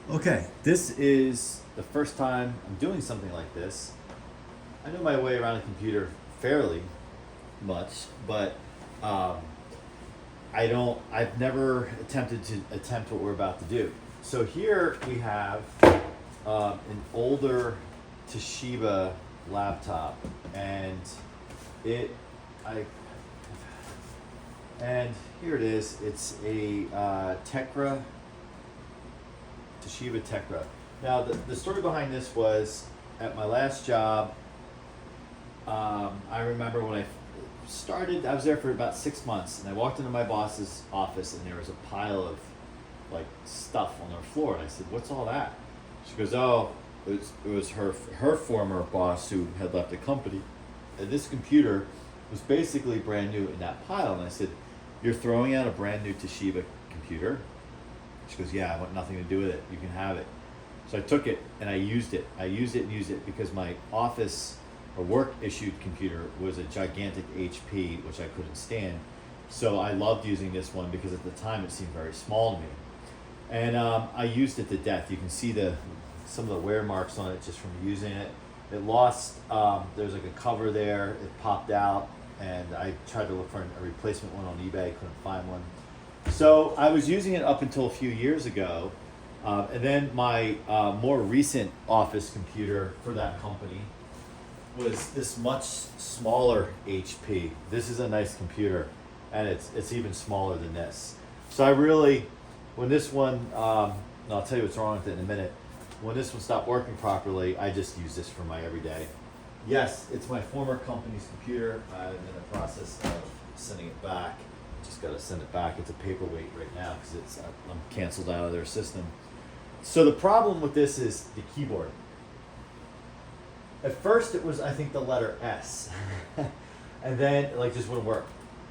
Okay, this is the first time I'm doing something like this. I know my way around a computer fairly much, but um, I've never attempted to attempt what we're about to do. So here we have an older Toshiba laptop, and it, I, and here it is. It's a Tecra, Toshiba Tecra. Now, the story behind this was at my last job. I remember when I started, I was there for about 6 months, and I walked into my boss's office, and there was a pile of like stuff on the floor, and I said, "What's all that?" She goes, "Oh, it was her former boss who had left the company, and this computer was basically brand new in that pile." And I said, "You're throwing out a brand new Toshiba computer?" She goes, "Yeah, I want nothing to do with it. You can have it." So I took it and I used it. I used it and used it because my office or work issued computer was a gigantic HP, which I couldn't stand. So I loved using this one because at the time it seemed very small to me. And I used it to death. You can see some of the wear marks on it just from using it. It lost, there's like a cover there, it popped out, and I tried to look for a replacement one on eBay, couldn't find one. So I was using it up until a few years ago, and then my more recent office computer for that company was this much smaller HP. This is a nice computer, and it's even smaller than this. So I really, when this one, and I'll tell you what's wrong with it in a minute. When this one stopped working properly, I just use this for my everyday. Yes, it's my former company's computer. I'm in the process of sending it back. Just got to send it back. It's a paperweight right now because I'm canceled out of their system. So the problem with this is the keyboard. At first, it was, I think, the letter S, and then it just wouldn't work.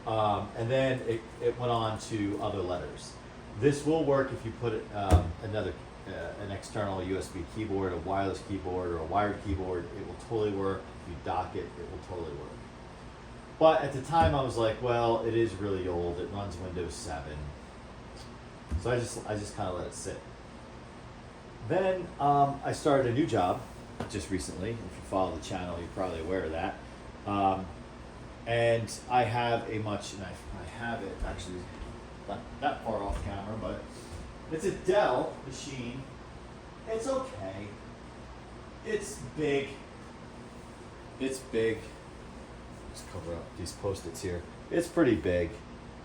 And then it went on to other letters. This will work if you put an external USB keyboard, a wireless keyboard, or a wired keyboard. It will totally work. If you dock it, it will totally work. But at the time, I was like, well, it is really old. It runs Windows 7. So I just kind of let it sit. Then I started a new job just recently. If you follow the channel, you're probably aware of that. And I have and I have it actually not that far off camera, but it's a Dell machine. It's okay. It's big. It's big. Let's cover up these Post-its here. It's pretty big,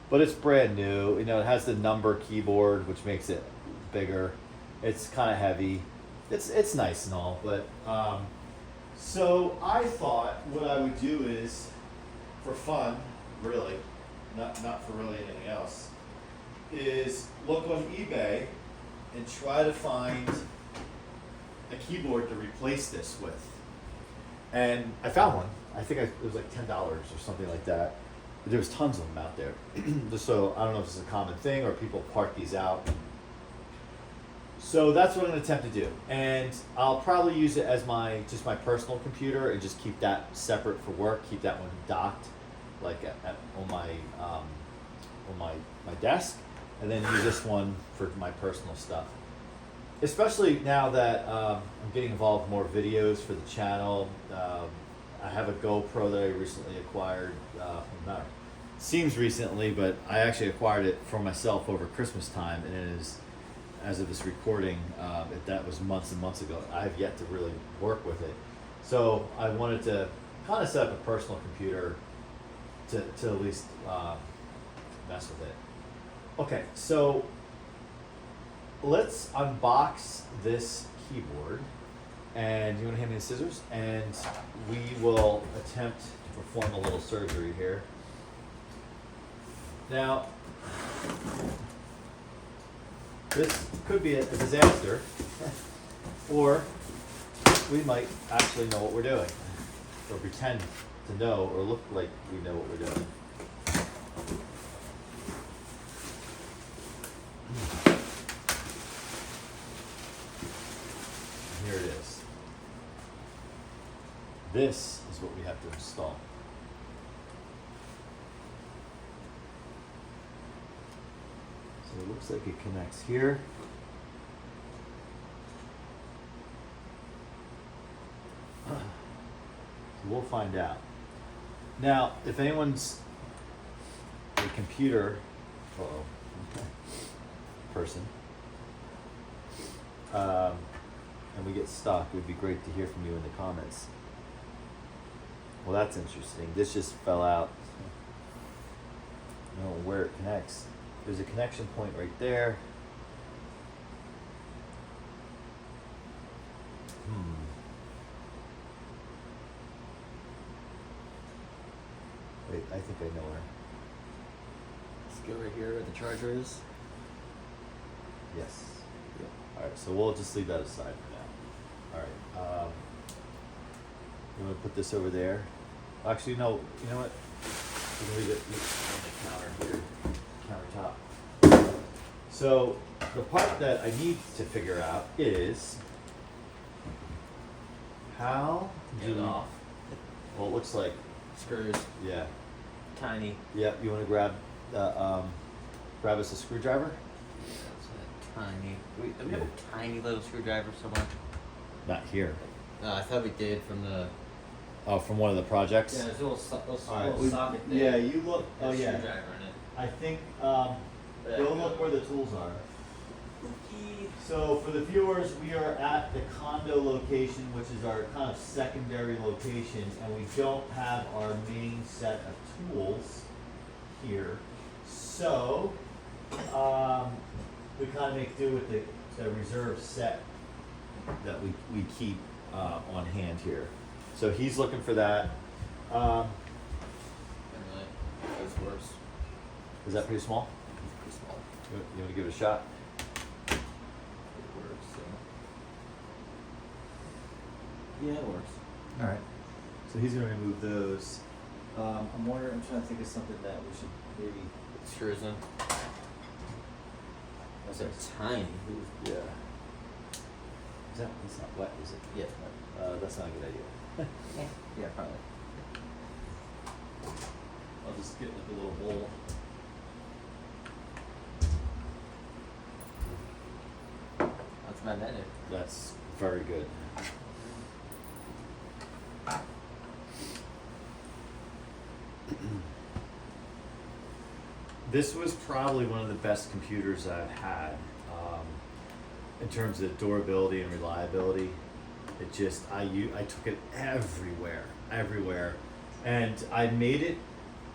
but it's brand new. You know, it has the number keyboard, which makes it bigger. It's kind of heavy. It's nice and all, but so I thought what I would do is, for fun, really, not for really anything else, is look on eBay and try to find a keyboard to replace this with. And I found one. I think it was like $10 or something like that. But there was tons of them out there. So I don't know if this is a common thing or people park these out. So that's what I'm going to attempt to do, and I'll probably use it as my personal computer and just keep that separate for work. Keep that one docked, like on my desk, and then use this one for my personal stuff. Especially now that I'm getting involved in more videos for the channel. I have a GoPro that I recently acquired. Seems recently, but I actually acquired it for myself over Christmas time, and it is. As of this recording, that was months and months ago. I have yet to really work with it. So I wanted to kind of set up a personal computer to at least mess with it. Okay, so let's unbox this keyboard. And you want to hand me the scissors? And we will attempt to perform a little surgery here. Now, this could be a disaster, or we might actually know what we're doing, or pretend to know, or look like we know what we're doing. Here it is. This is what we have to install. So it looks like it connects here. we'll find out. Now, if anyone's a computer person, and we get stuck, it would be great to hear from you in the comments. Well, that's interesting. This just fell out. I don't know where it connects. There's a connection point right there. Wait, I think I know where. Let's go right here where the charger is. Yes. Yep. Alright, so we'll just leave that aside for now. Alright. You want to put this over there? Actually, no. You know what? We're going to leave it on the counter here. Countertop. So, the part that I need to figure out is how Get it off. Well, it looks like, Screws. yeah. Tiny. Yep, you want to grab us a screwdriver? That's tiny. Do we have a tiny little screwdriver somewhere? Not here. No, I thought we did from the. Oh, from one of the projects? Yeah, there's a little, Alright, little socket there. Yeah, you look. Oh, There's a yeah. screwdriver in it. I think There go we go. look where the tools are. So for the viewers, we are at the condo location, which is our kind of secondary location, and we don't have our main set of tools here. So we kind of make do with the reserve set that we keep on hand here. So he's looking for that. And this works. Is that pretty small? Pretty small. You want to give it a shot? It works. So. Yeah, it works. All right. So he's going to remove those. I'm wondering. I'm trying to think of something that we should maybe. It screws in. Those are tiny. Yeah. It's not wet, is it? Yeah. That's not a good idea. Yeah, probably. I'll just get like a little bowl. That's magnetic. That's very good. This was probably one of the best computers I've had in terms of durability and reliability. It just, I took it everywhere. And I made it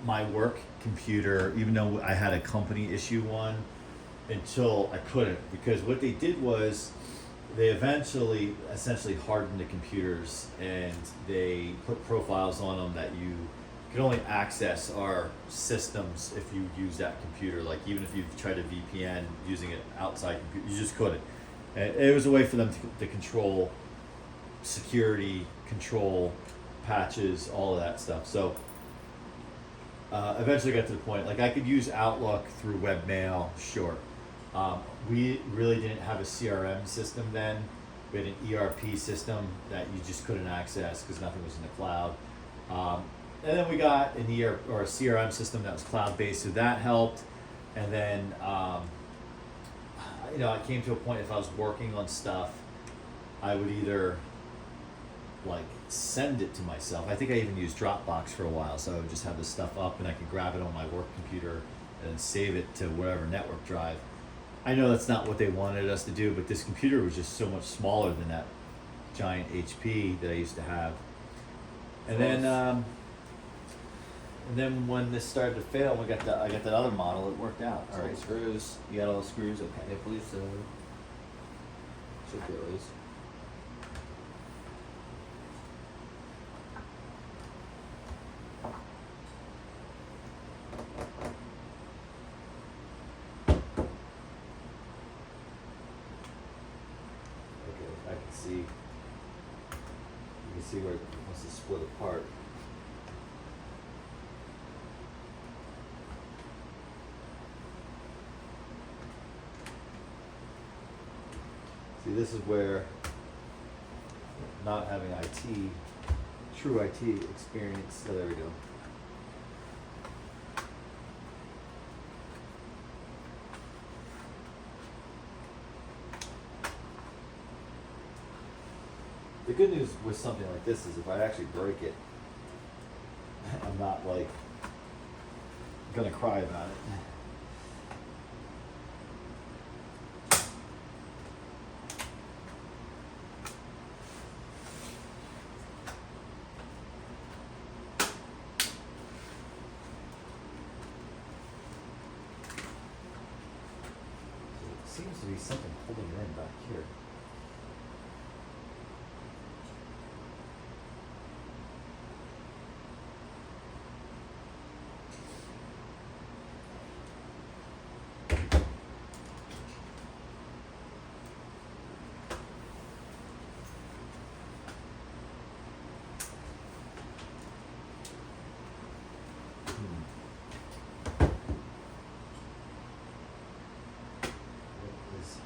my work computer, even though I had a company issue one, until I couldn't. Because what they did was, they essentially hardened the computers, and they put profiles on them that you could only access our systems if you use that computer. Like even if you tried to VPN using an outside computer, you just couldn't. And it was a way for them to control security, control patches, all of that stuff. So eventually got to the point, like I could use Outlook through webmail, sure. We really didn't have a CRM system then. We had an ERP system that you just couldn't access because nothing was in the cloud. And then we got an or a CRM system that was cloud-based, so that helped. And then, I came to a point, if I was working on stuff, I would either like send it to myself. I think I even used Dropbox for a while, so I would just have this stuff up and I could grab it on my work computer and save it to whatever network drive. I know that's not what they wanted us to do, but this computer was just so much smaller than that giant HP that I used to have. And then when this started to fail, I got that other model. It worked out. All right, screws. You got all the screws. Okay, I believe so. Should be at least. Okay, I can see. You can see where it wants to split apart. See, this is where not having true IT experience, so there we go. The good news with something like this is if I actually break it, not like gonna cry about it. Seems to be something holding it in back here.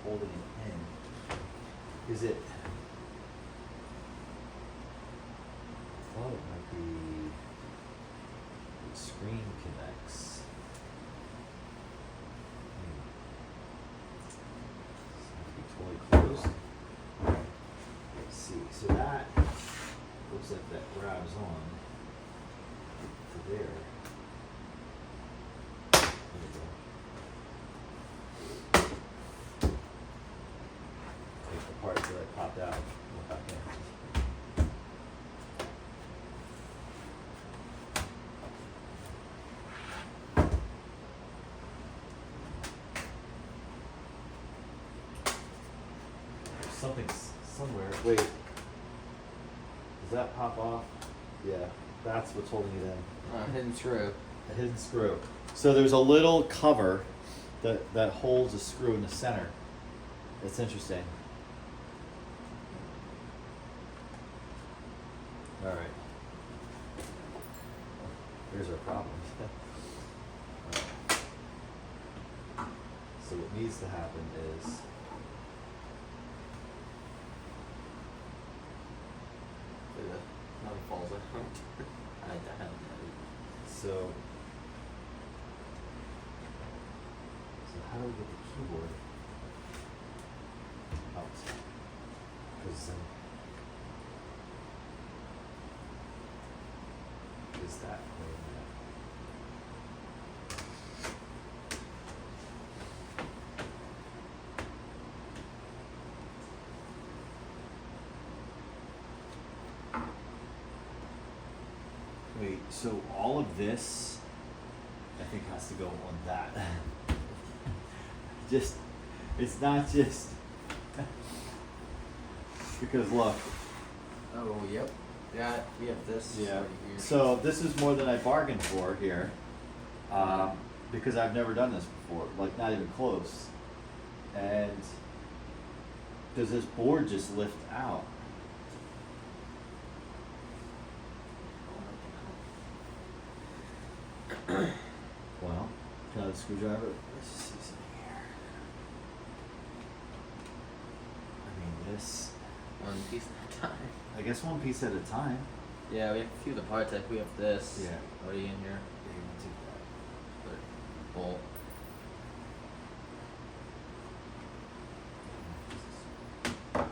Holding it in. Is it? I thought it might be the screen connects. Seems to be totally closed. Let's see. So that looks like that grabs on to there. There we go. The part that I popped out. Go back in. Something's somewhere. Wait. Does that pop off? Yeah. That's what's holding it in. Hidden screw. A hidden screw. So there's a little cover that holds a screw in the center. It's interesting. All right. Here's our problem. So what needs to happen is Nothing falls out. I don't know. so how do we get the keyboard out? Because is that way in there? Wait, so all of this, I think, has to go on that. Just, it's not just, because look. Oh, yep. Yeah, we have this Yeah. right here. So this is more than I bargained for here, because I've never done this before, like not even close. And does this board just lift out? Well, can I have a screwdriver? Let's just see something here. I mean, this, One piece at a time. I guess one piece at a time. Yeah, we have a few of the parts. Like we have this. Yeah. Already in here. Yeah, you want to take that. Bolt. Yeah,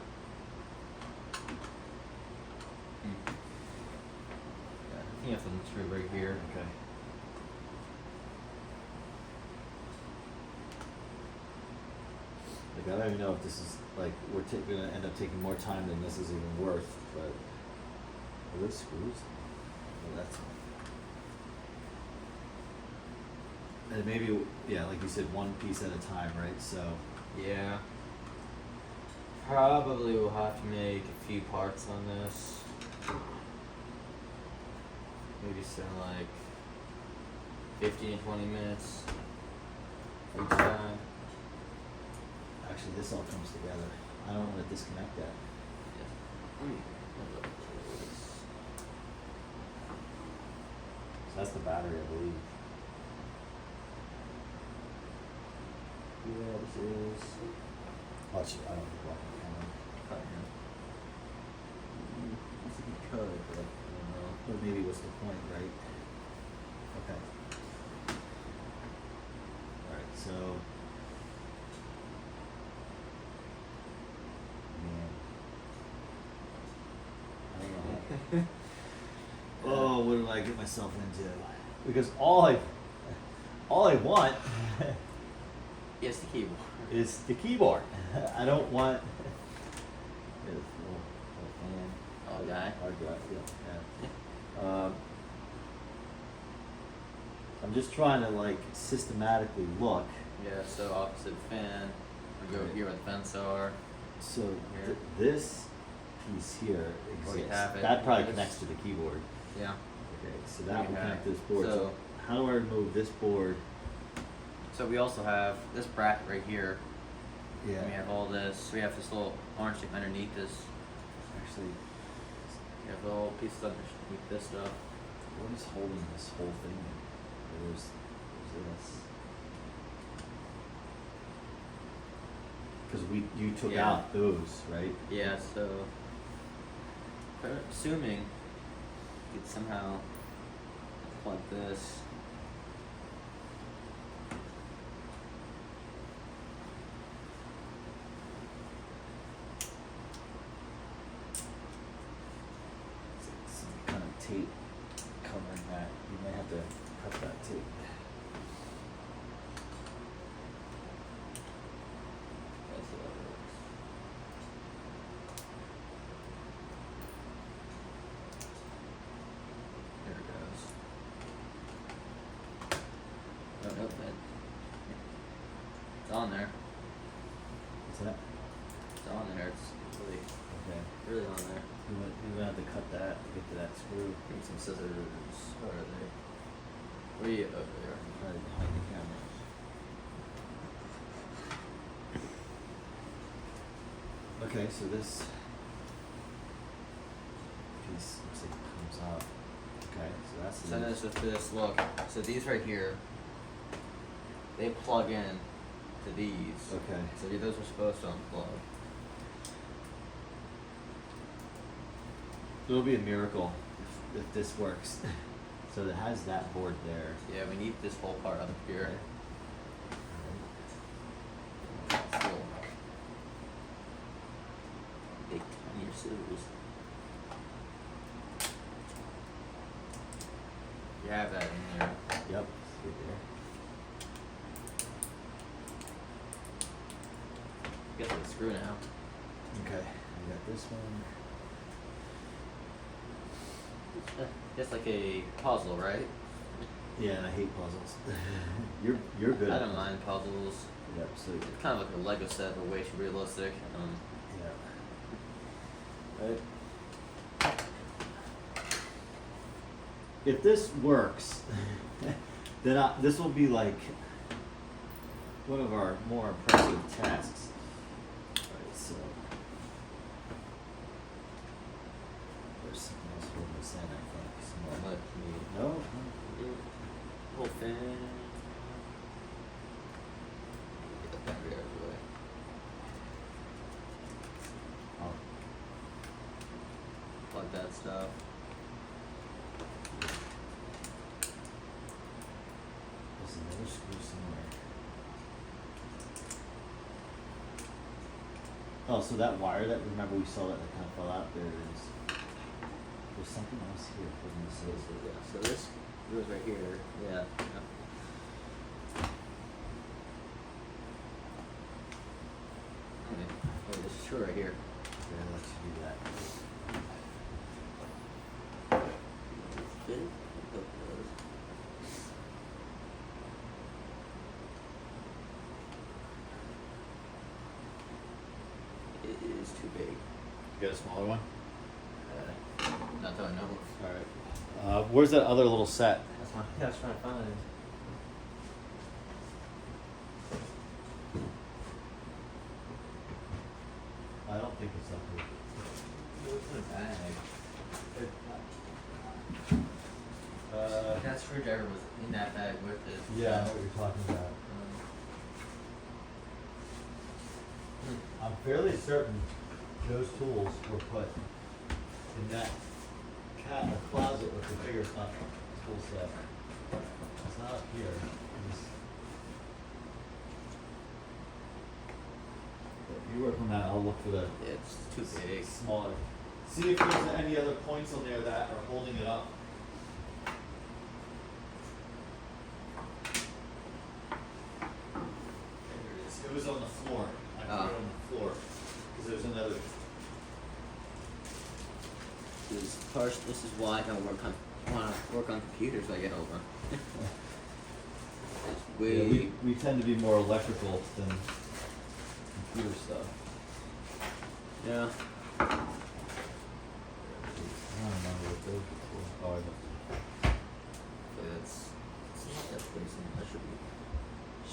I think you have some screw right here. Okay. Like, I don't even know if this is, like, we're gonna end up taking more time than this is even worth, but, are those screws? Oh, that's, and maybe, yeah, like you said, one piece at a time, right, so, Yeah. Probably we'll have to make a few parts on this. Maybe spend like 15 to 20 minutes each time. actually, this all comes together. I don't wanna disconnect that. Yeah. So that's the battery, I believe. Yeah, this is. Oh, shit, I don't think I can camera. Cut here. I think you could, but I don't know. But maybe what's the point, right? Okay. Alright, so. Man. I don't know. Oh, what did I I get myself into? Because all I want Yes, the keyboard. is the keyboard. I don't want. There's a little fan. Oh, guy. Hard drive, yeah. I'm just trying to like systematically look. Yeah, so opposite fan. We go Right. here where the fence are. So Here. this piece here Or you exists. have it, That probably this. connects to the keyboard. Yeah. Okay, so There that you will have connect it. to this board. So So- how do I remove this board? So we also have this bracket right here. Yeah. And we have all this. We have this little orange thing underneath this. Actually, We have the little pieces underneath this stuff. what is holding this whole thing? There's this. Because you took Yeah. out those, right? Yeah, so assuming you could somehow plug this. Some kind of tape covering that. You might have to cut that tape. That's how that works. There it goes. Oh, nope, it's on there. What's that? It's on there. It's really, Okay. really on there. You might have to cut that to get to that screw. Give me some scissors. Where are they? Where are you? Oh, there. Right behind the camera. Okay, so this piece looks like it comes out. Okay, so that's the So notice with this, look, so these right here, they plug in to these. Okay. So those are supposed to unplug. It'll be a miracle if this works. So it has that board there. Yeah, we need this whole part up here. Okay. Still big tiny scissors. You have that in there. Yep. It's right there. Get the screw now. Okay. We got this one. Just like a puzzle, right? Yeah, and I hate puzzles. you're good. I at don't puzzles. mind puzzles. Yep. So It's kind of like a Lego set, but way too realistic. yeah. Right. If this works, then this will be like one of our more impressive tasks. Alright, so there's something else holding this in, I think. Somewhere. Let me No? whole thing. Get the battery out of the way. Oh. Plug that stuff. There's another screw somewhere. Oh, so that wire that, remember we saw that kind of fell out, there it is. There's something else here holding this in. Yeah, so this goes right here. Yeah. Okay. Oh, this is screw right here. Yeah, let's do that. Fit? It is too big. You got a smaller one? Not that I know of. Alright. Where's that other little set? That's my. Yeah, I was trying to find. I don't think it's up here. What's in a bag? That screwdriver was in that bag with it. Yeah, I know what you're talking about. I'm fairly certain those tools were put in that closet with the bigger stuff, tool set. It's not up here. It's, if you work on that, I'll look for the It's too big. smaller. See if there's any other points on there that are holding it up. This is why I don't want to work on computers when I get older. It's way. Yeah, we tend to be more electrical than computer stuff. Yeah. I don't remember what those were for. Oh, I know. Okay, that's pretty simple. That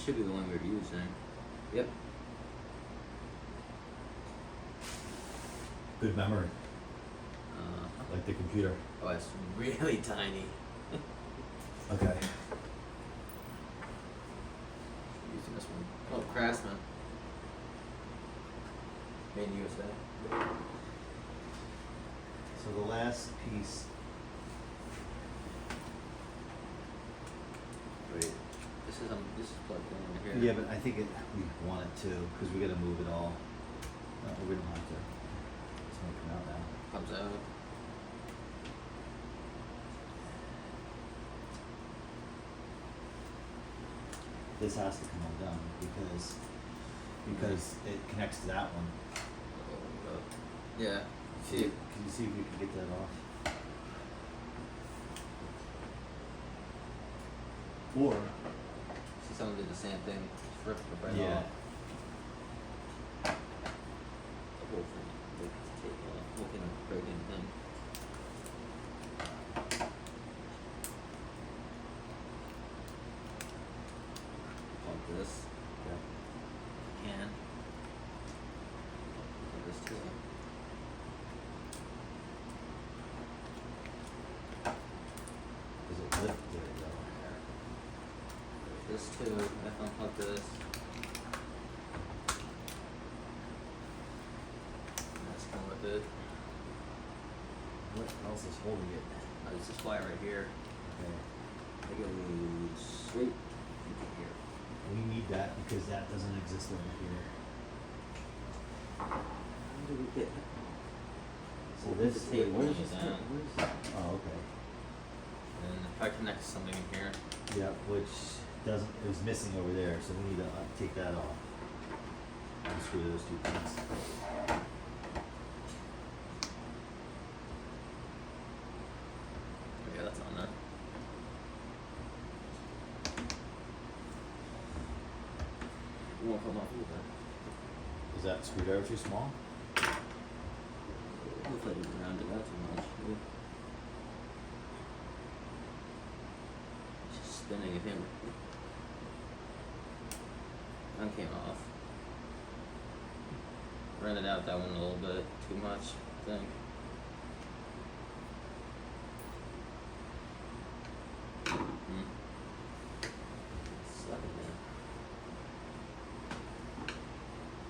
should be the one we're using. Yep. Good memory, like the computer. Oh, it's really tiny. Okay. Using this one. Oh, Craftsman. Made in USA. So the last piece. Wait. This is plugged in here. Yeah, but I think we want it to, because we gotta move it all. No, we don't have to. It's gonna come out now. Comes out. This has to come undone because it connects to that one. Yeah. Can you see if we can get that off? Or See, someone did the same thing. Just ripped it right yeah. off. The whole thing. They just take it off. Whole thing is breaking thing. Like this. Yeah. Can. Like this too. Does it lift? There you go. This too. I unplug this. That's kind of it. What else is holding it? There's this wire right here. Okay. It goes straight into here. We need that because that doesn't exist over here. How do we get? So We'll this, put the tape where on is it this? down. Where is that? Oh, okay. And if I connect something in here, Yeah, which doesn't, it was missing over there, so we need to take that off. Unscrew those two things. yeah, that's on there. It won't come off either. Is that screwdriver too small? Hopefully I didn't round it out too much. It's just spinning it in. One came off. Rounded out that one a little bit too much, I think. Stuck in there.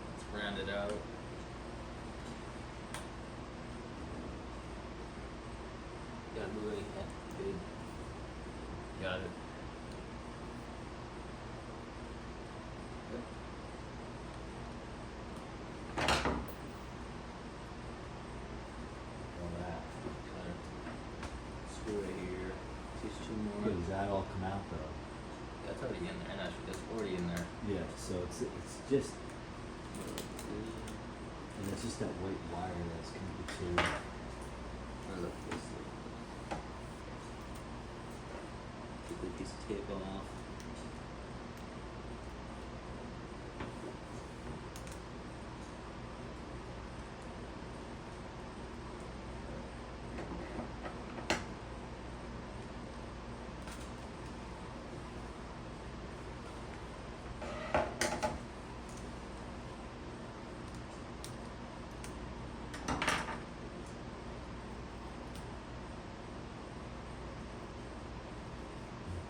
Let's round it out. Gotta move it, yeah, good. Got it. Yep. All that. Got it. Screw it here. Just two more. Good, does that all come out though? That's already in there, and actually that's already in there. Yeah, so it's just, and it's just that white wire that's connected to. Look, this take the piece of tape off.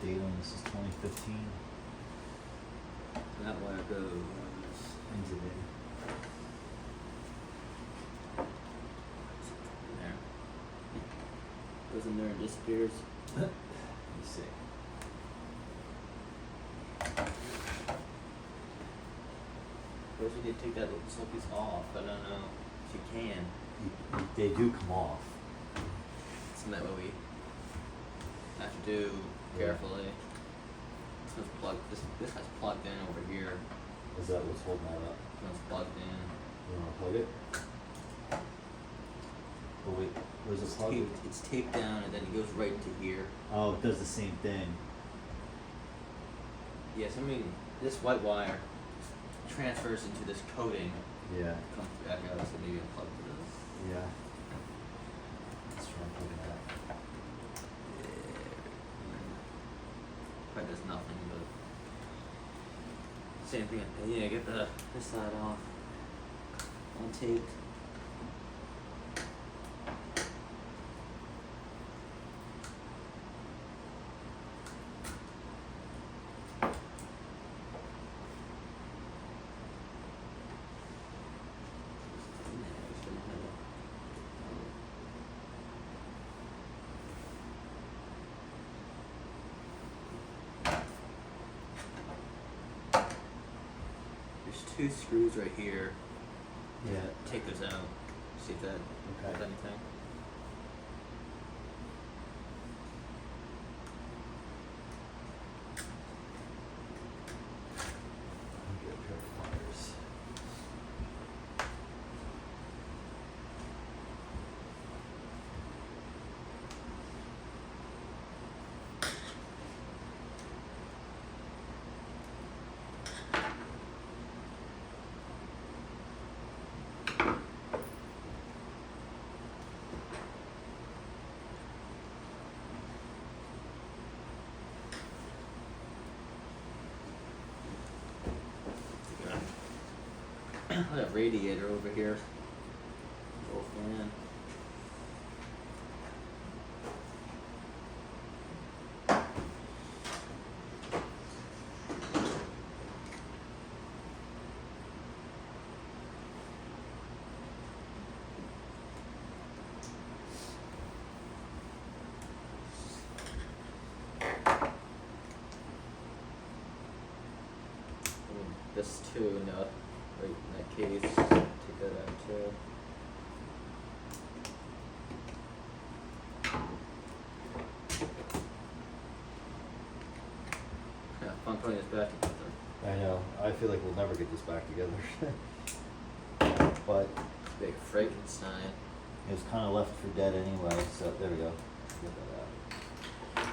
Date on this is 2015. That wire goes Into the. in there. Goes in there and disappears. Let me see. First we need to take that little piece off. I don't know if you can. They do come off. So that way we have to do carefully. This one's plugged. This has plugged in over here. Is that what's holding that up? This one's plugged in. You wanna plug it? Oh wait, Where's the It's plug? taped. It's taped down, and then it goes right to here. Oh, it does the same thing. Yes, I mean this white wire transfers into this coating. Yeah. Comes back out, so maybe unplug this. Yeah. Let's try and plug it out. Probably does nothing, but same thing. Yeah, get this side off. Untaped. There's two screws right here. Yeah. Take those out. See if that does Okay. anything. I'll get a pair of pliers. That radiator over here. Little fan. This too, no, right in that case, take that out too. Yeah, fun putting this back together. I know. I feel like we'll never get this back together. But It's big Frankenstein. it was kind of left for dead anyway, so there we go. Get that out.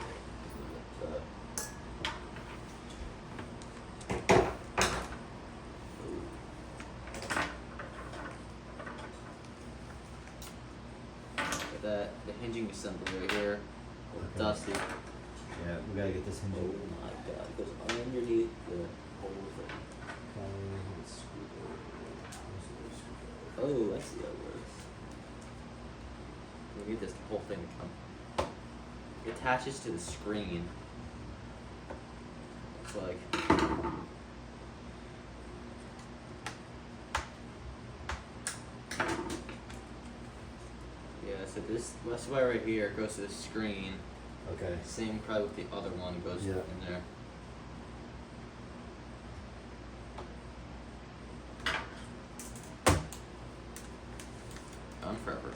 Got that, the hinging assembly right here, all Okay. dusty. Yeah, we gotta get this hinge. Oh my god, it goes underneath the whole thing. Oh, I see how it works. We need this whole thing to come. It attaches to the screen. It's like. Yeah, so this wire right here goes to the screen. Okay. Same probably with the other one goes Yeah. in there. Gone forever.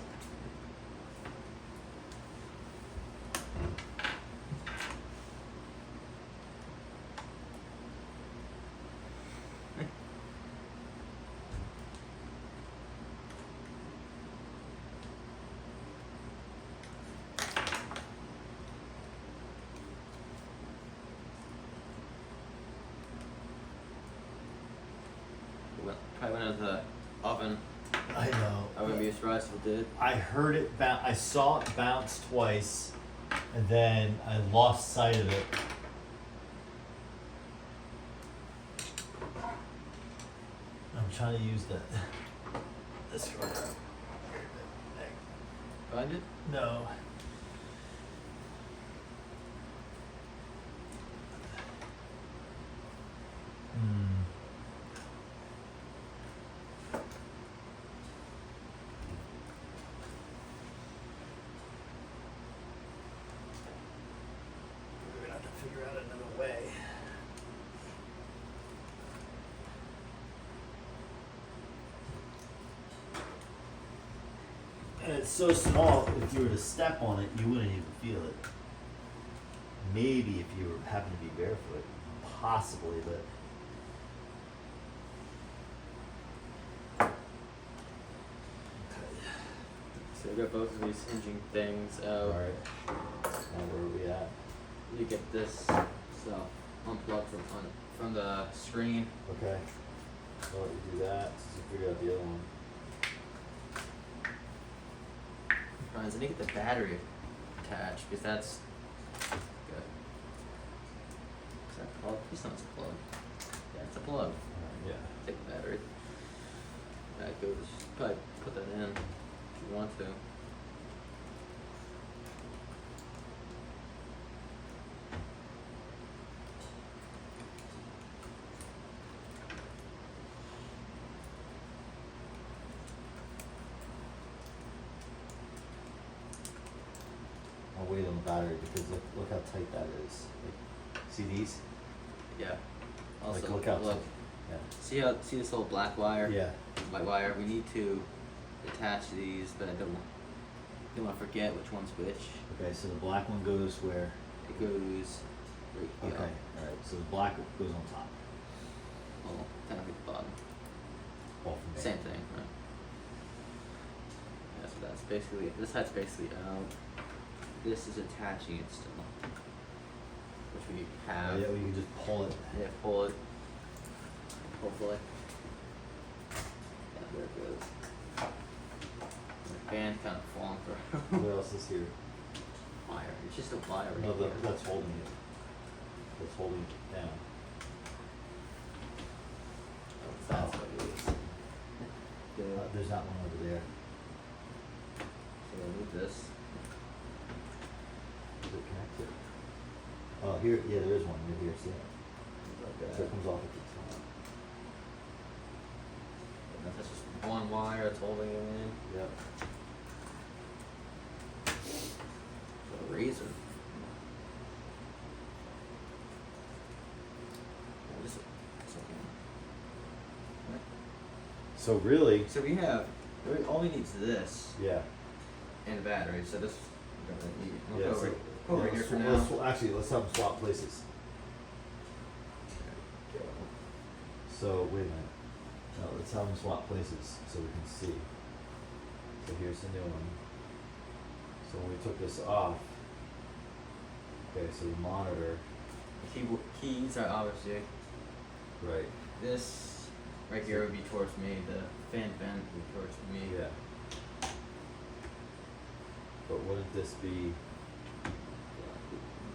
Probably went into the oven. I know. I wouldn't be surprised if it did. I heard it I saw it bounce twice, and then I lost sight of it. I'm trying to use the screwdriver. Find it? No. Hmm. We're gonna have to figure out another way. And it's so small, if you were to step on it, you wouldn't even feel it. Maybe if you happen to be barefoot, possibly, but. Okay. So we got both of these hinging things out. Alright. Now where are we at? You get this stuff unplugged from the screen. Okay. So let you do that. So figure out the other one. Friends, I need to get the battery attached because that's good. Is that plug? Please not it's a plug. Yeah, it's a plug. Yeah. Take the battery. That goes. Probably put that in if you want to. I'll wait on the battery because look how tight that is. Like, see these? Yeah. Also, Like look how look. Yeah. See this little black wire? Yeah. Black wire. We need to attach these, but I don't want to forget which one's which. Okay, so the black one goes where? It goes right here. Okay. Alright, so the black goes on top. Well, technically the bottom. Off from there. Same thing, right? Yeah, so that's basically this side's basically out. This is attaching it still, which we have. Yeah, we can just pull it. Yeah, pull it. Hopefully. Yeah, there it goes. The fan kind of falling through. What else is here? Wire. It's just a wire. No, Right here. that's holding it. That's holding it down. Oh, that's what it is. Good. There's not one over there. So we'll move this. Is it connected? Oh, here, yeah, there is one right here, see? Like So it comes off at the top. that's just one wire that's holding it in. Yep. A razor. What is it? So really, So we have, all we need is this yeah. and the battery, so this, we're gonna need, we'll Yeah, go so- over yeah, here let's for sw- now. Actually, let's have them swap places. So, wait a minute. No, let's have them swap places so we can see. So here's the new one. So when we took this off, okay, so the monitor, The keys are obviously, right, this right here would be towards me, the fan vent would be towards me. yeah. But wouldn't this be,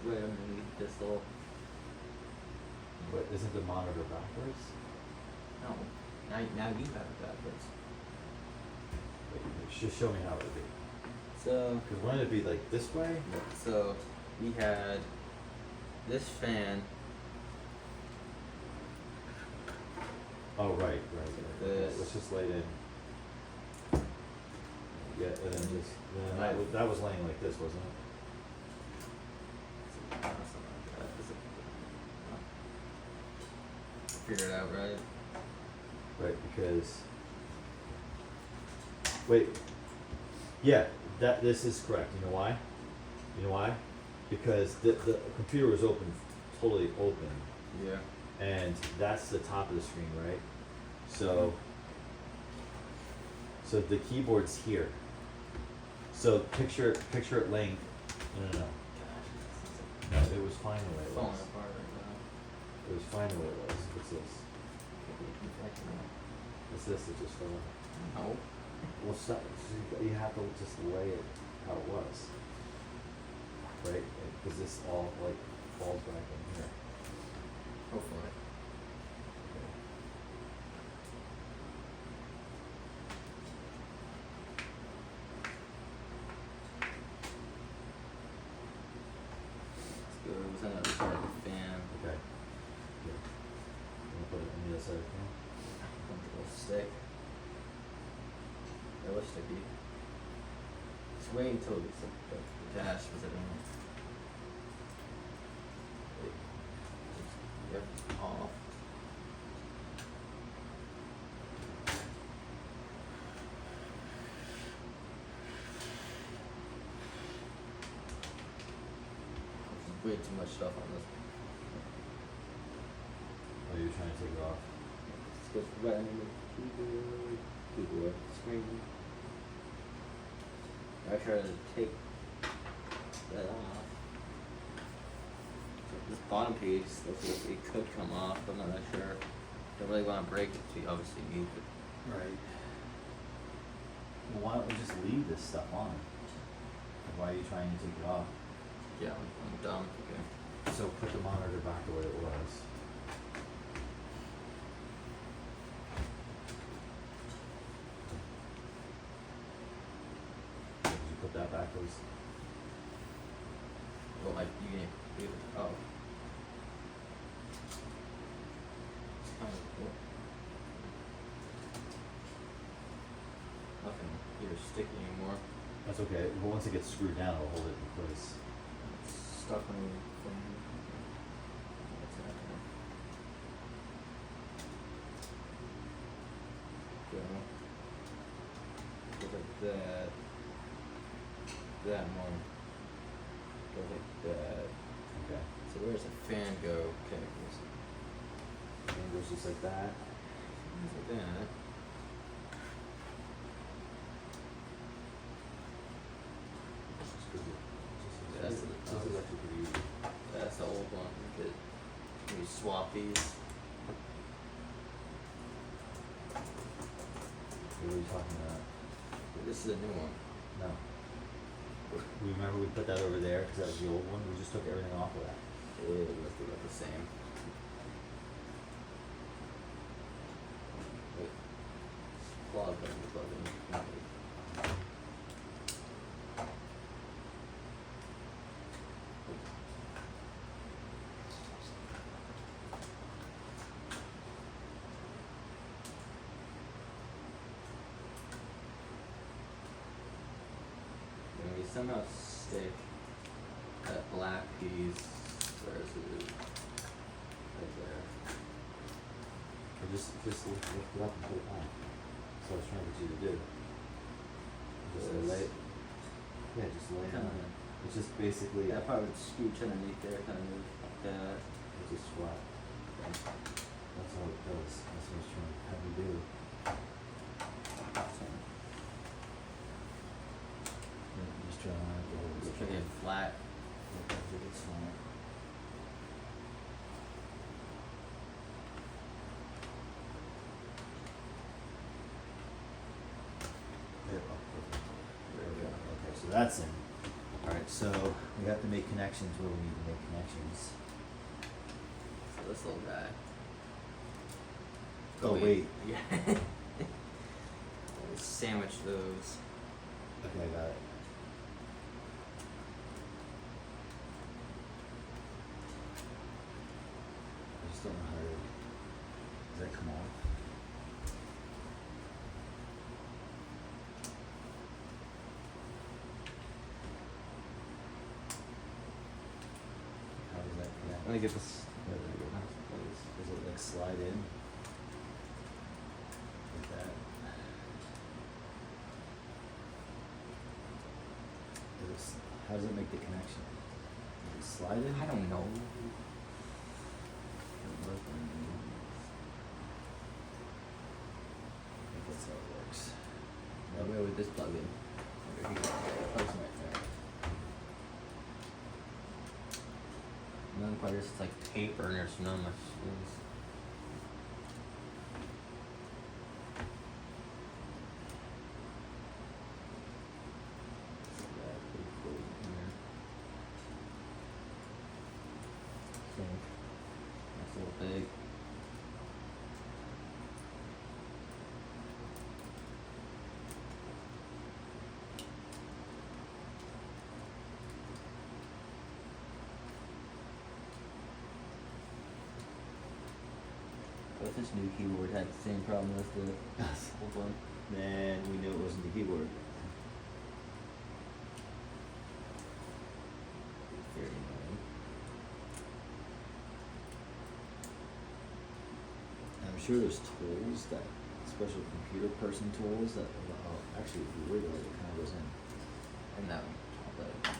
Right underneath this little, but isn't the monitor backwards? no, now you have it backwards. Wait, just show me how it would be. So, Because wouldn't it be like this way? so we had this fan, Oh, right. This. Let's just lay it in. Yeah, and then just, then that was laying like this, wasn't it? something like that. Figure it out, right? Right, because, wait, yeah, this is correct, you know why? You know why? Because the computer was totally open, Yeah. and that's the top of the screen, right? So the keyboard's here. So picture it laying, no, it was fine the way it Falling was. apart right now. It was fine the way it was. What's this? What's this that just fell out? No. Well, you have to just lay it how it was, right? Because this all like falls back in here. Hopefully. Let's go. Send out the fan. Okay. Good. I'm gonna put it on the other side now. Little stick. That was sticky. Just wait until it's attached because I don't know. Wait. Yep, off. There's way too much stuff on this. Oh, you're trying to take it off. This goes right under the keyboard, screen. I try to take that off. So this bottom piece looks like it could come off, but I'm not that sure. Don't really want to break it, so you obviously need it. Right. Well, why don't we just leave this stuff on? Like, why are you trying to take it off? Yeah, I'm dumb. Okay. So put the monitor back the way it was. Did you put that back, please? Well, you can do it. Oh. It's kind of cool. Nothing here sticky anymore. That's okay. But once it gets screwed down, it'll hold it in place. It's stuck on the thing. What's happening? Go. Goes like that. That one. Goes like that. Okay. So where's the fan go? Okay, goes And it goes just like that. like that. That's That's the old one. We could maybe swap these. What are you talking about? This is a new one. No. Remember we put that over there because that was the old one? We just took everything off of that. It must be about the same. Wait. Plug in. And we somehow stick that black piece. Where is it? Right there. Or just lift it up and put it on. That's what I was trying to get you to do. Just This. lay it. Yeah, just lay it on. It's just basically, That part would scooch underneath there, kind of like that. it's just flat. That's all it does. That's what I was trying to have you do. Yeah, I'm just trying to go over Just trying to get it flat. It's fine. There, oh, perfect. There we go. Okay, so that's in. Alright, so we have to make connections where we need to make connections. So this little guy. Oh, wait. Yeah. Sandwich those. Okay, I got it. I just don't know how to. Does that come off? How does that connect? Let me get this. There we go. Does it like slide in? Like that? How does it make the connection? Does it slide in? I don't know. I think that's how it works. Where would this plug in? Over here. Plugs in right there. Another part is it's like paper and there's none much screws. That's a little big. What if this new keyboard had the same problem as the old one? Then we knew it wasn't the keyboard. Very annoying. I'm sure there's tools that, special computer person tools that, actually if you wiggle it, it kind of goes in. And that one. But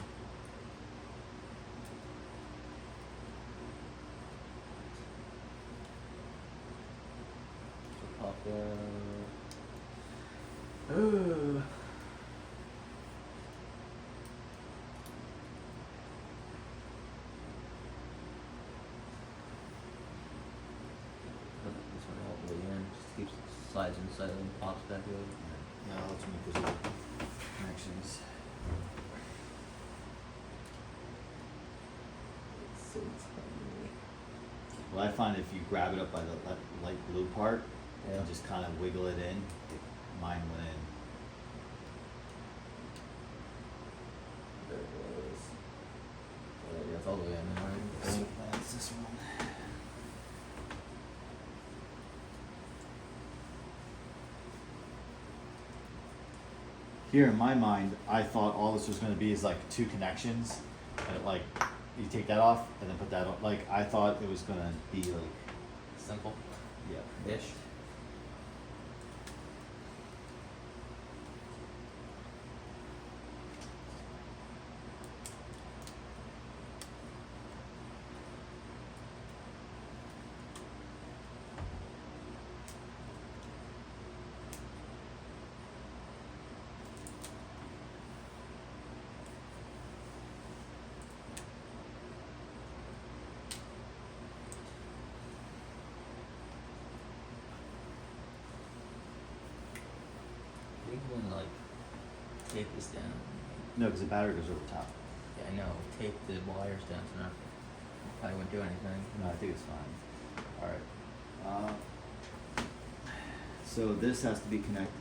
pop that. slides inside and pops back over. Yeah, I'll have to make those little connections. So tiny. Well, I find if you grab it up by the light blue part Yeah. and just kind of wiggle it in, mine went in. There it was. Yeah, it's all the way in there, right? So that's this one. Here in my mind, I thought all this was going to be is like two connections, and it, like you take that off and then put that on. Like I thought it was going to be like, Simple. yeah, Ish. I think when like tape this down. no, because the battery goes over top. Yeah, I know. Tape the wires down to enough. Probably wouldn't do anything. No, I think it's fine. All right. So this has to be connected.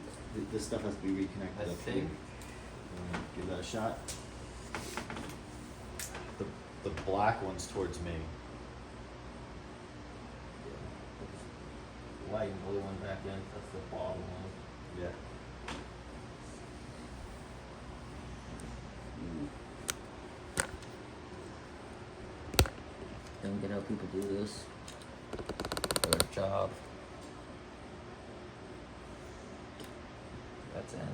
This stuff has to be reconnected. I up think. here. Give that a shot. The black one's towards me. Yeah. White and blue one back in. That's the bottom one. Yeah. Don't get how people do this. Good job. That's in. And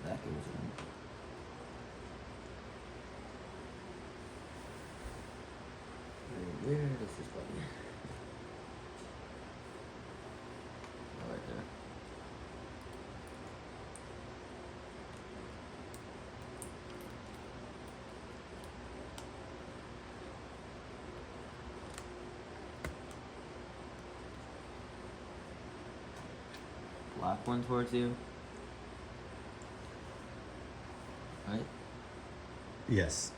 that goes in. Where is this button? Oh, right there. Black one towards you. Right? Yes.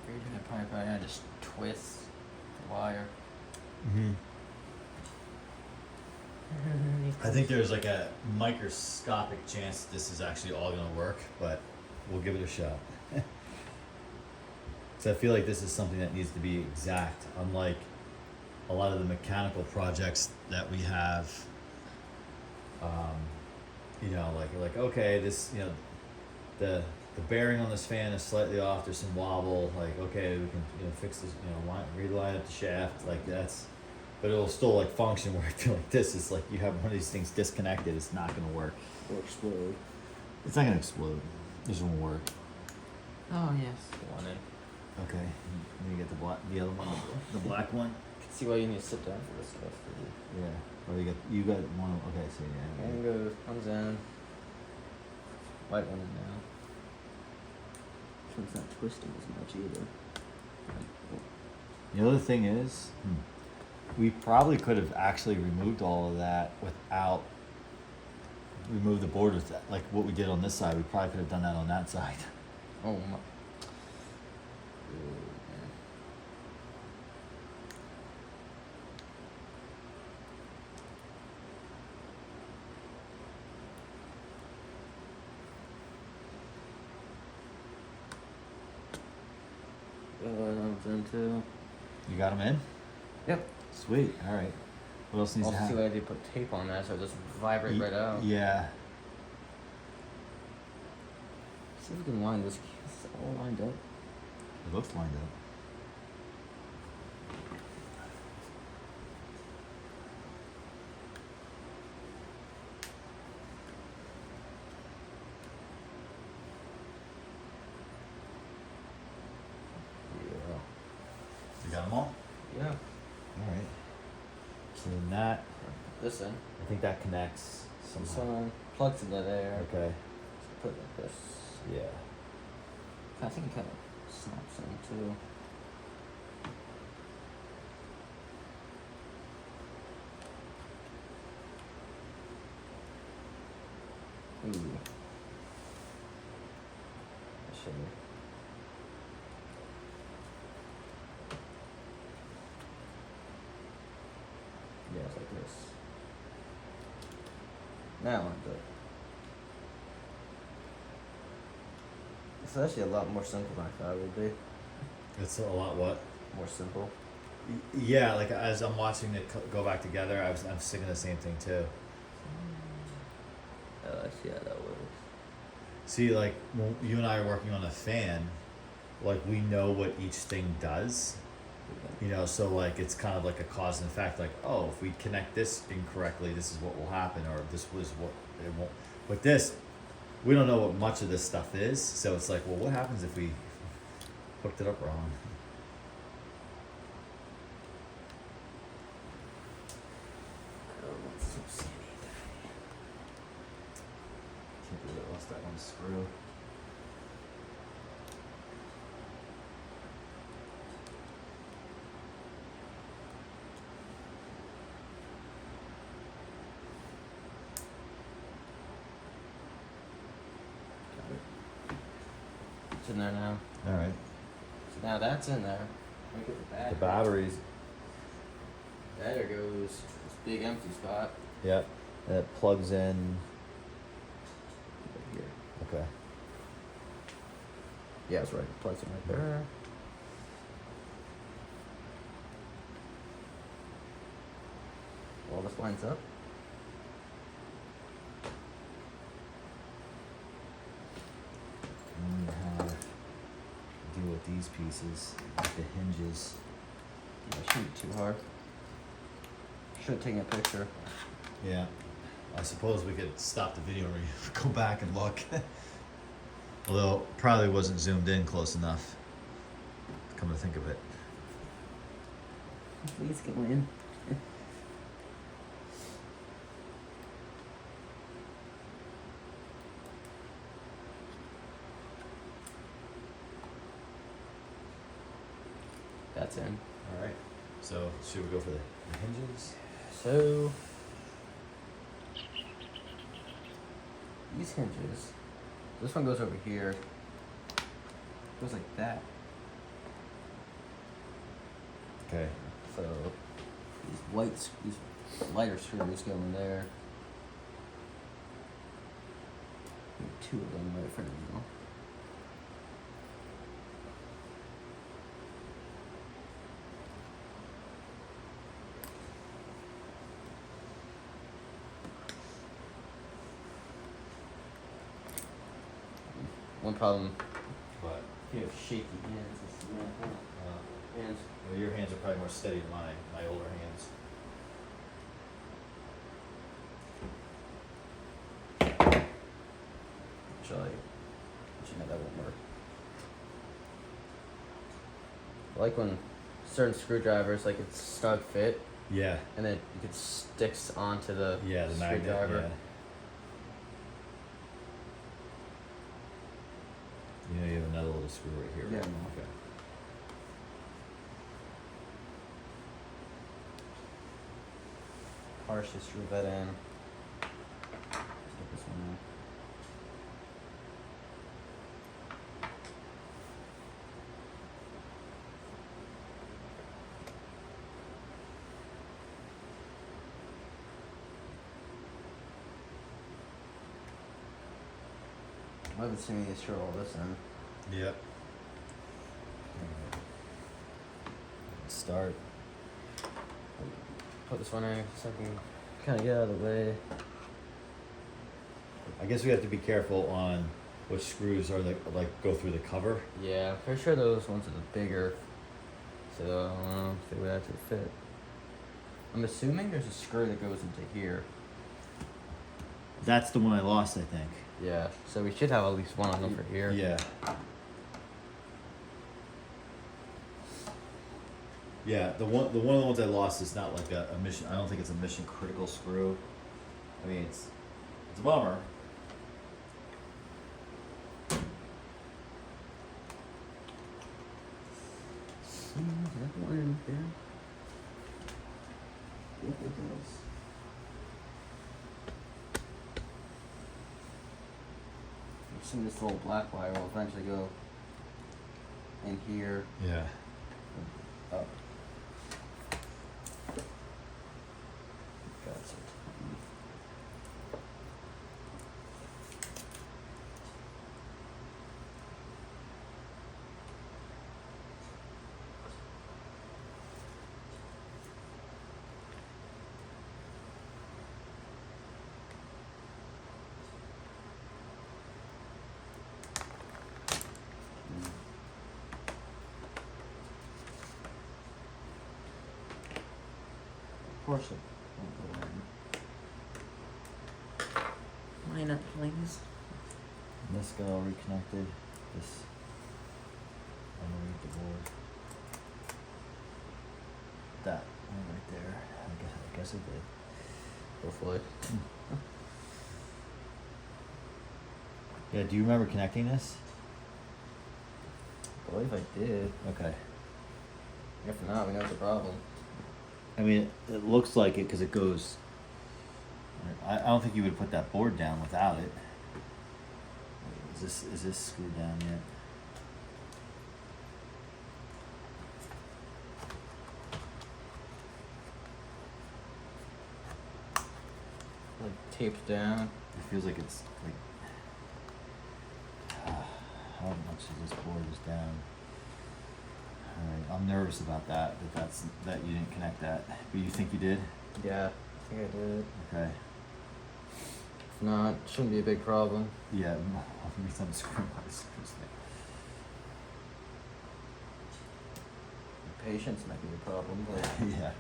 You're probably just twist the wire. Mm-hmm. I think there's like a microscopic chance this is actually all gonna work, but we'll give it a shot. So I feel like this is something that needs to be exact, unlike a lot of the mechanical projects that we have. You know, like okay, this, you know, the bearing on this fan is slightly off. There's some wobble. Like okay, we can, you know, fix this. You know, reline up the shaft. Like that's, but it'll still like function. Where I feel like this is like you have one of these things disconnected. It's not gonna work. Or explode. It's not gonna explode. This won't work. Oh yes. One in. Okay. Let me get the other one, the black one. See why you need to sit down for this stuff. Yeah. Oh, you got one. Okay, so yeah. And go, one's in. White one is now. So it's not twisting as much either. The other thing is, we probably could have actually removed all of that without remove the board with that. Like what we did on this side, we probably could have done that on that side. Oh my. That was in too. You got them in? Yep. Sweet. All right. What else needs to Also, happen? see why they put tape on that so it doesn't vibrate right out. Yeah. See if we can line this all lined up. It looks lined up. Yeah. You got them all? Yeah. All right. So then that, This in. I think that connects This somehow. one plugs into there. Okay. Just put it like this. Yeah. I think it kind of snaps in too. Ooh. I should. Yeah, it's like this. Now I'm good. It's actually a lot more simple than I thought it would be. It's a lot what? More simple. Yeah, like as I'm watching it go back together, I'm thinking the same thing too. Oh, I see how that works. See, like when you and I are working on a fan, like we know what each thing does. You know, so like it's kind of like a cause and effect. Like, oh, if we connect this incorrectly, this is what will happen, or this was what it won't. But this, we don't know what much of this stuff is. So it's like, well, what happens if we hooked it up wrong? Oh, it's so sandy. Can't believe I lost that one screw. It's in there now. All right. So now that's in there. Look at the battery. The batteries. There goes this big empty spot. Yep. And it plugs in. Right here. Okay. Yeah, that's right. It plugs in right there. All this lines up. And then we have to deal with these pieces, like the hinges. Yeah, it shouldn't be too hard. Should have taken a picture. Yeah. I suppose we could stop the video and go back and look. Although probably wasn't zoomed in close enough. Come to think of it. Please go in. That's in. All right. So should we go for the hinges? So these hinges, this one goes over here. Goes like that. Okay. So these lighter screws go in there. Need 2 of them right for now. One problem, But you have shaky hands. It's not hands. well, your hands are probably more steady than mine. My older hands. Actually, that won't work. I like when certain screwdrivers, like it's snug fit, Yeah. and then it sticks onto the Yeah, the magnet. screwdriver. Yeah. You know, you have another little screw right here. Yeah. Right? Okay. Partially screw that in. Stick this one in. I haven't seen me screw all this in. Yep. Start. Put this one in so I can kind of get out of the way. I guess we have to be careful on which screws are like go through the cover. Yeah, I'm pretty sure those ones are the bigger. So I don't know if they would actually fit. I'm assuming there's a screw that goes into here. That's the one I lost, I think. Yeah, so we should have at least one of them for here. Yeah. Yeah, the one of the ones I lost is not like a mission. I don't think it's a mission critical screw. I mean, it's a bummer. Is that one in there? Yep, it does. I'm assuming this little black wire will eventually go in here. Yeah. Up. Gotcha. Of course it won't go in. Line up, please. This got all reconnected. This underneath the board. That one right there. I guess it did. Hopefully. Yeah. Do you remember connecting this? I believe I did. Okay. If not, we know it's a problem. I mean, it looks like it because it goes. I don't think you would put that board down without it. Is this screwed down yet? Like taped down. It feels like it's like. How much is this board is down? Alright, I'm nervous about that. That you didn't connect that, but you think you did? Yeah, I think I did. Okay. If not, shouldn't be a big problem. Yeah. Let me unscrew my screws. Patience might be the problem, but Yeah.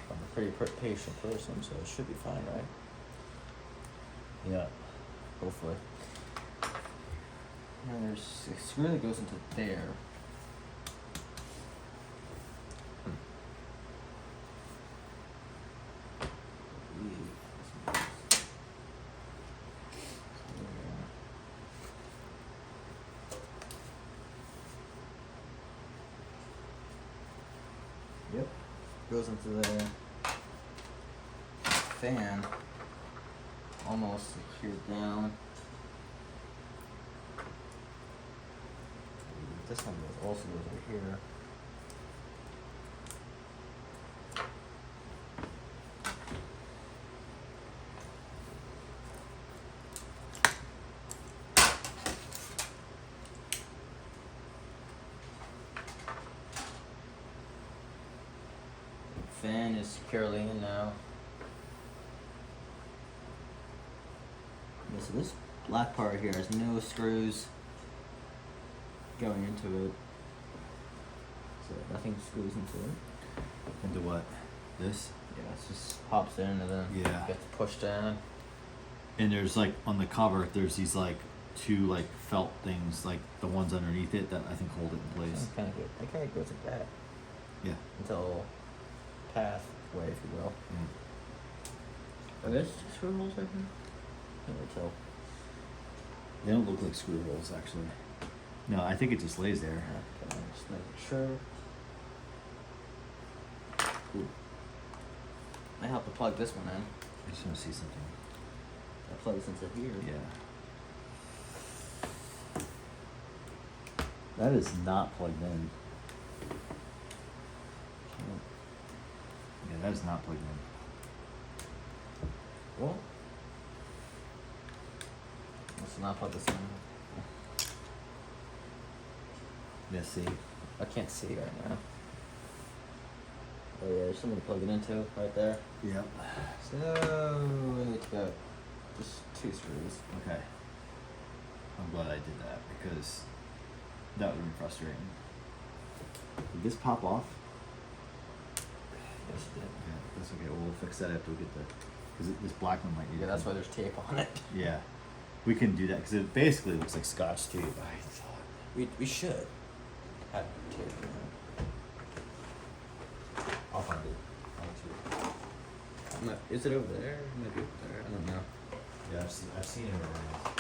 I'm a pretty patient person, so it should be fine, right? Yeah. Hopefully. And there's a screw that goes into there. Yep, goes into the fan, almost secured down. This one also goes over here. Fan is securely in now. Yeah, so this black part here has no screws going into it. So nothing screws into it. Into what? This? Yeah, it just pops in and then Yeah. gets pushed down. And there's like on the cover, there's these like two like felt things, like the ones underneath it that I think hold it in place. Sounds kind of good. It kind of goes like that Yeah. until pathway, if you will. Mm. Are there screw holes right here? Can't really tell. They don't look like screw holes actually. No, I think it just lays there. Okay, just making sure. Cool. I have to plug this one in. I just want to see something. That plugs into here. Yeah. That is not plugged in. Yeah, that is not plugged in. Well, let's not plug this in. Yeah, see? I can't see right now. Oh yeah, there's something to plug it into right there. Yep. So we need to go just 2 screws. Okay. I'm glad I did that because that would have been frustrating. Did this pop off? Yes, it did. Okay, that's okay. We'll fix that after we get the, because this black one might need. Yeah, that's why there's tape on it. Yeah, we can do that because it basically looks like Scotch tape. I thought. We should have tape in there. I'll find it. Is it over there? It might be over there. I don't know. Yeah, I've seen it around.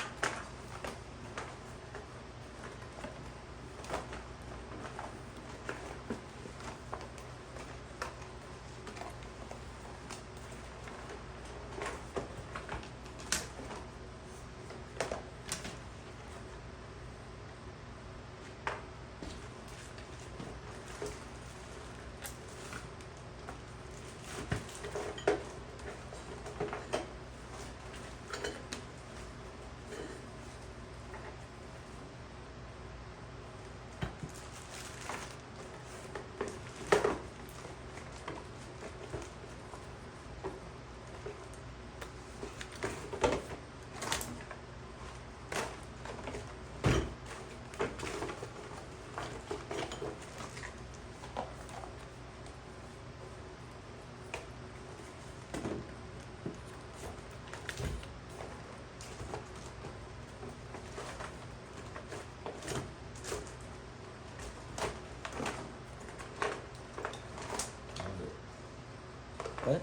What?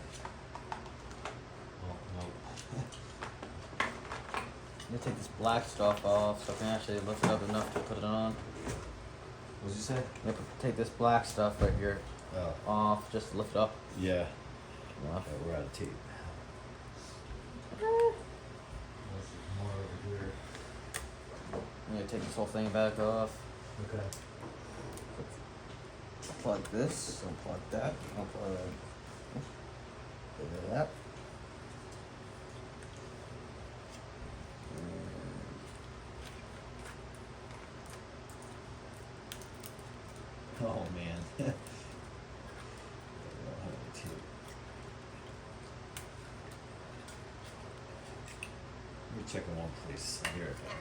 Oh, no. Let me take this black stuff off so I can actually lift it up enough to put it on. What did you say? Let me take this black stuff right here Oh. off, just to lift it up Yeah. enough. Okay, we're out of tape. I'm gonna take this whole thing back off. Okay. Plug this, unplug that, unplug that. Oh man. I don't have any tape. Let me check in one place. I'll be right back.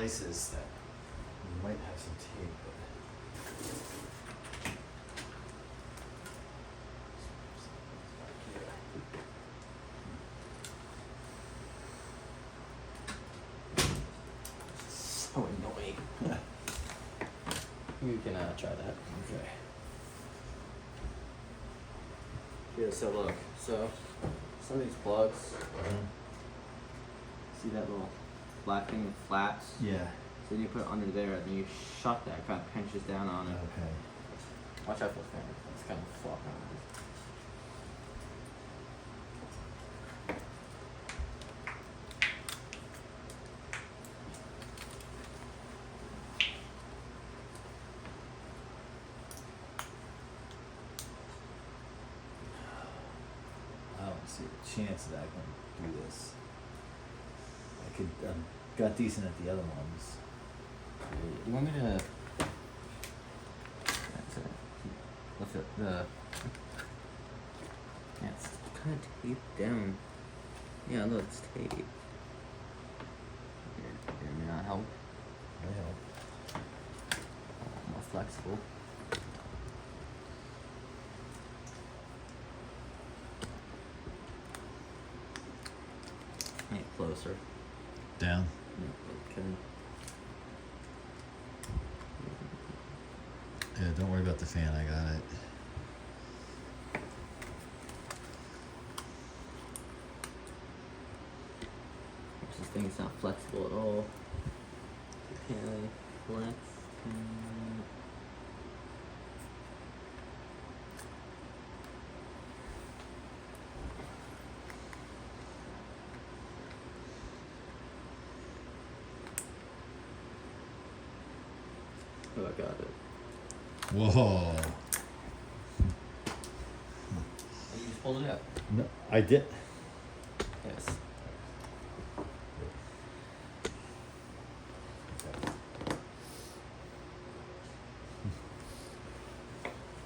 places that we might have some tape, but. So annoying. You can try that. Okay. Yeah, so look, so some of these plugs, see that little black thing with flaps? Yeah. So then you put it under there and then you shut that, kind of pinches down on it. Okay. Watch out for the fan, it's kind of flopping around. I don't see a chance that I can do this. I could, got decent at the other ones. You want me to? That's it. Lift it. The. Yeah, it's kind of taped down. Yeah, look, it's taped. Here, may not help. May help. More flexible. Get closer. Down. Okay. Yeah, don't worry about the fan, I got it. This thing is not flexible at all. You can't really flex. Oh, I got it. Whoa. You just pulled it out. No, I did. Yes.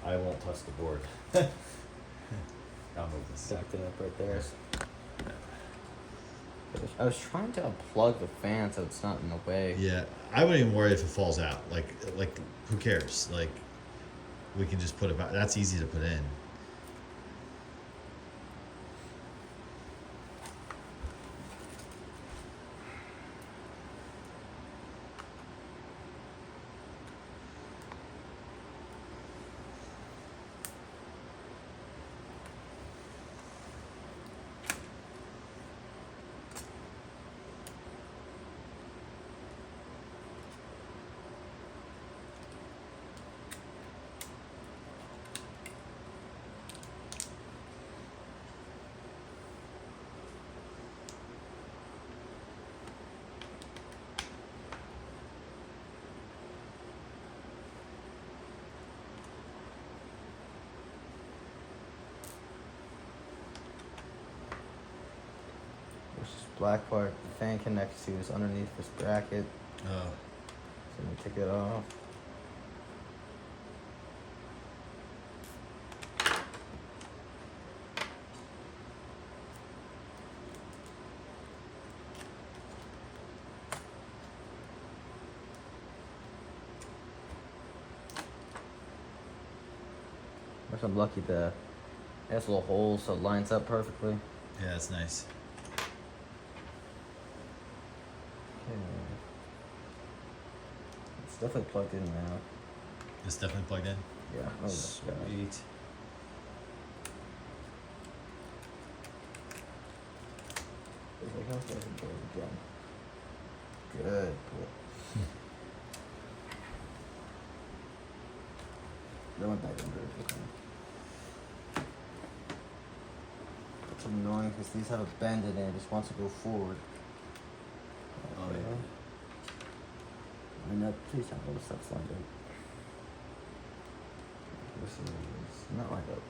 I won't touch the board. I'll move this. Stacked it up right there. I was trying to unplug the fan so it's not in the way. Yeah, I wouldn't even worry if it falls out. Like, who cares? Like, we can just put it back. That's easy to put in. This black part the fan connects to is underneath this bracket. Oh. So let me take it off. If I'm lucky, it has a little hole so it lines up perfectly. Yeah, that's nice. Okay. It's definitely plugged in now. It's definitely plugged in? Yeah. Oh, that's good. Sweet. It's like, okay, do it again. Good. Cool. That went back under it. Okay. It's annoying because these have a bend in it. It just wants to go forward. Oh, yeah. And please have all the stuff lined up. This is not lined up.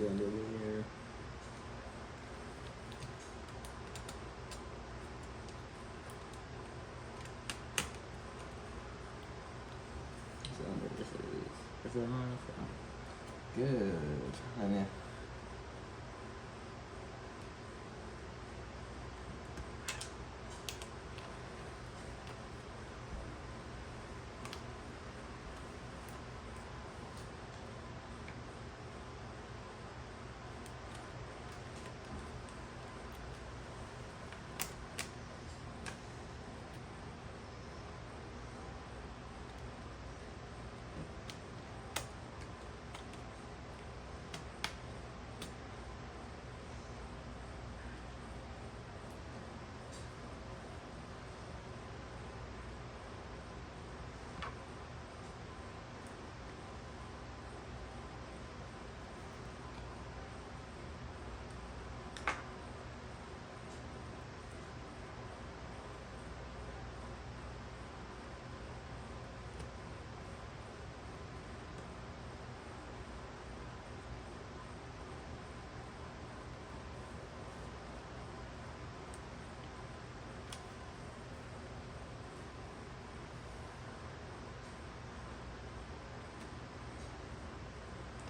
Chandelier. Cylinder, this is it on? Good. I mean,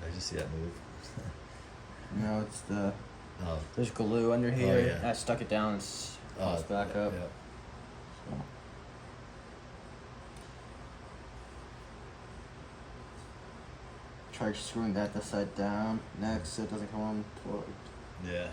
Did I just see that move? no, it's the. Oh. There's glue under here. yeah. I stuck it down. It's back up. Yeah. So. Try screwing that this side down next so it doesn't come on plugged. Yeah.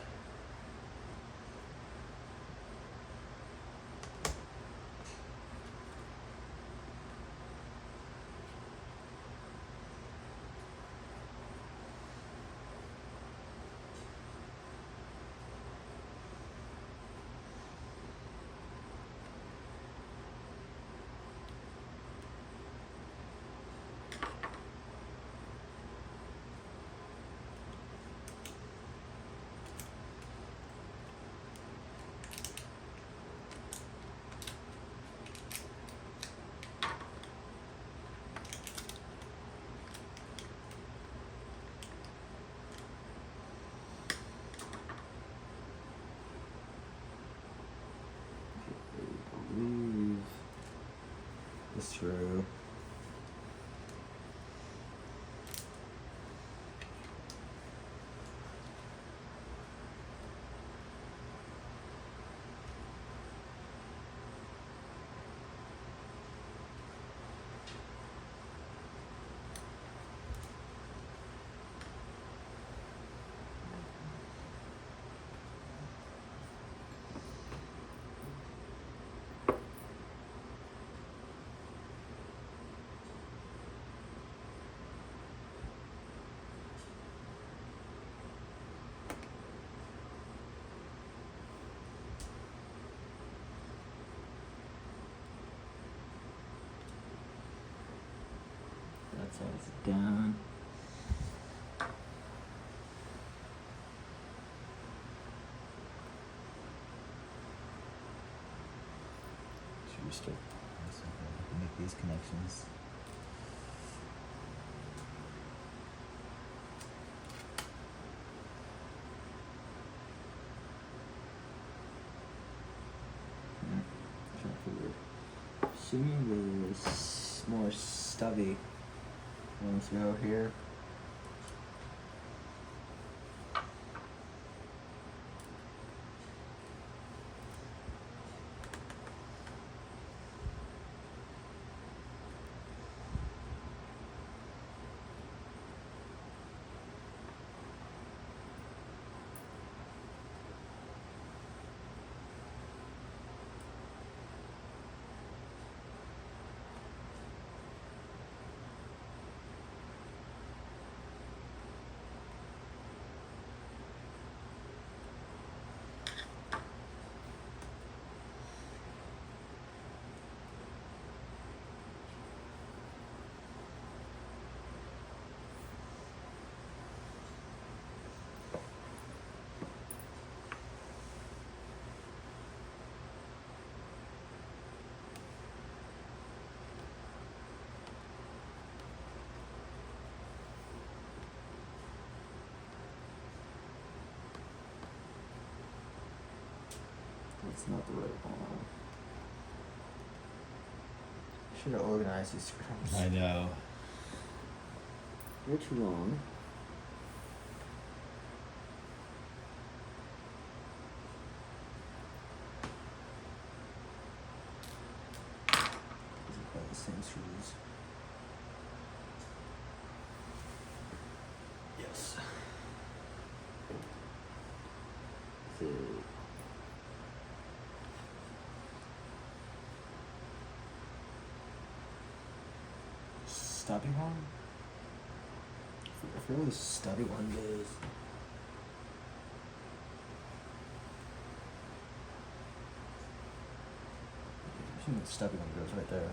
I believe it's true. That side's down. Should we start? Make these connections. Trying to figure. Assuming there's more stubby ones go here. That's not the right one. Should have organized these screws. I know. You're too long. These are probably the same screws. Yes. So, stubby one? I forget what the stubby one is. I think the stubby one goes right there.